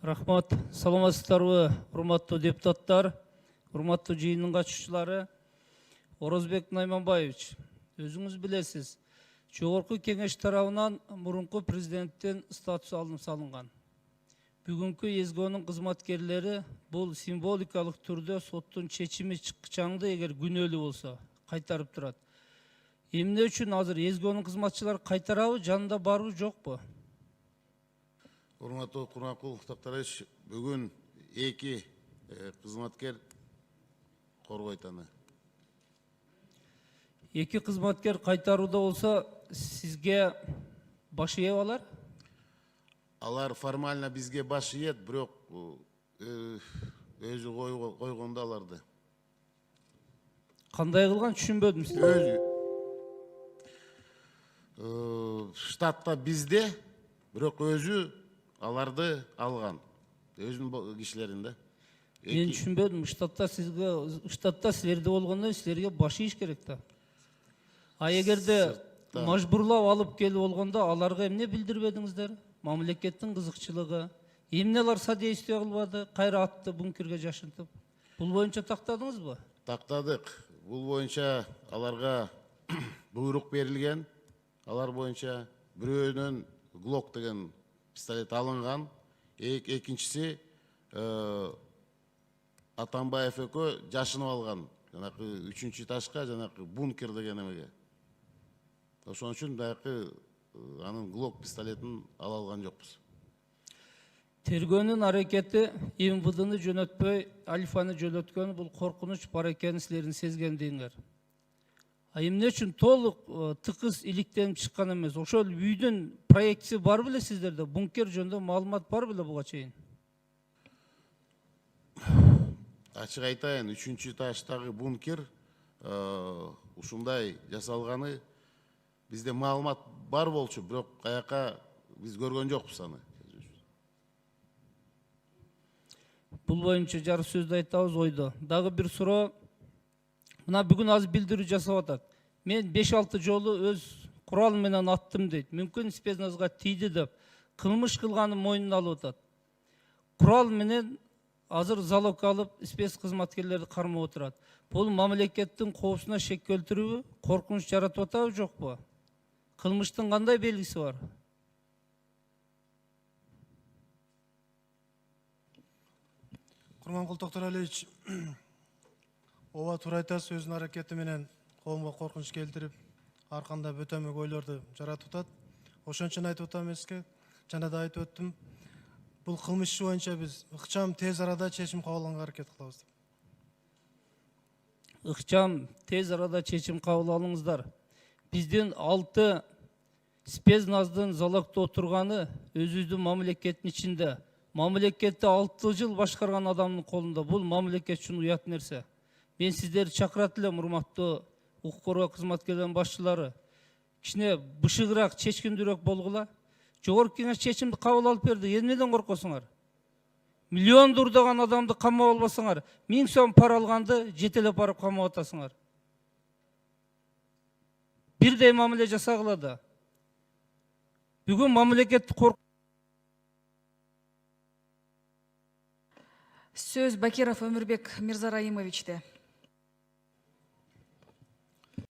Рахмат. Саламатсыздарбы, урматтуу депутаттар, урматтуу жыйындын катышуучулары. Орозбек Найманбаевич, өзүңүз билесиз, жогорку кеңеш тарабынан мурунку президенттен статус алынып салынган. Бүгүнкү ЭСГОнун кызматкерлери бул символикалык түрдө соттун чечими чыкчаңды эгер күнөөлүү болсо кайтарып турат. Эмне үчүн азыр ЭСГОнун кызматчылары кайтарабы, жанында барбы, жокпу? Урматтуу Курманкулов Токторович, бүгүн эки кызматкер коргойтаны. Эки кызматкер кайтарууда болсо, сизге баш ээ алар? Алар формально бизге баш ийет, бирок өзү койгондо аларды. Кандай кылган, түшүнбөдүм сизди. Штатта бизде, бирок өзү аларды алган. Өзүнүн кишилеринде. Мен түшүнбөдүм. Штатта силерде болгондо силерге баш ийиш керек да. А эгерде мажбурлап алып келип болгондо аларга эмне билдирбедиңиздер? Мамлекеттин кызыкчылыгы, эмне алар содействие кылбады, кайра атты бункерге жашынтып? Бул боюнча тактадыңызбы? Тактадык. Бул боюнча аларга буйрук берилген. Алар боюнча бирөөнөн Глок деген пистолет алынган. Экинчиси Атамбаев экөө жашынып алган. Жанакы үчүнчү ташка, жанакы бункер деген эмеге. Ошон үчүн дагы анын Глок пистолетин ала алган жокпуз. Тергөөнүн аракети МВДны жөнөтпөй, Алифаны жөнөткөнү бул коркунуч бар экенин силердин сезгендигиңер. А эмне үчүн толук тыкыз иликтенип чыккан эмес? Ошол үйдүн проектиси бар беле сиздерде? Бункер жөнүндө маалымат бар беле буга чейин? Ачык айтайын, үчүнчү таштагы бункер ушундай жасалганы бизде маалымат бар болчу, бирок каяка биз көргөн жокпуз аны. Бул боюнча жарык сөздү айтабыз ойдо. Дагы бир суроо. Мына бүгүн азыр билдирүү жасап атат. Мен 5-6 жолу өз куралым менен аттым дейт. Мүмкүн спецназга тийди деп кылмыш кылганын мойнуна алып атат. Курал менен азыр залог алып спец кызматкерлерди кармап отурат. Бул мамлекеттин коопсуна шек келтирүүбү, коркунуч жаратып атабы, жокпу? Кылмыштын кандай белгиси бар? Курманкул Токторалиевич, ооба туура айтасыз, өзүнүн аракети менен коомго коркунуч келтирип, арканда бөтөмөк ойлорду жаратып атат. Ошон үчүн айтып атам эмеске, жана да айтып өттүм. Бул кылмыш иши боюнча биз ыкчам тез арада чечим кабыл алганга аракет кылабыз. Ыкчам тез арада чечим кабыл алыңыздар. Биздин 6 спецназдын залогдо отурганы өзүбүздүн мамлекеттин ичинде. Мамлекетти 6 жыл башкарган адамдын колунда. Бул мамлекет үчүн уят нерсе. Мен сиздерди чакырат элем, урматтуу укук коргоо кызматкерлеринин башчылары. Кичине бышыгыраак, чечкиндүүрөөк болгула. Жогорку кеңеш чечимди кабыл алып берди. Эмнеден коркосуңар? Миллион дурдаган адамды камап албасаңар, 1000 сом пара алганды жетелеп барып камап атасыңар. Бирдей мамиле жасагыла да. Бүгүн мамлекетти Сөз Бакиров Өмүрбек Мирзараимовичте.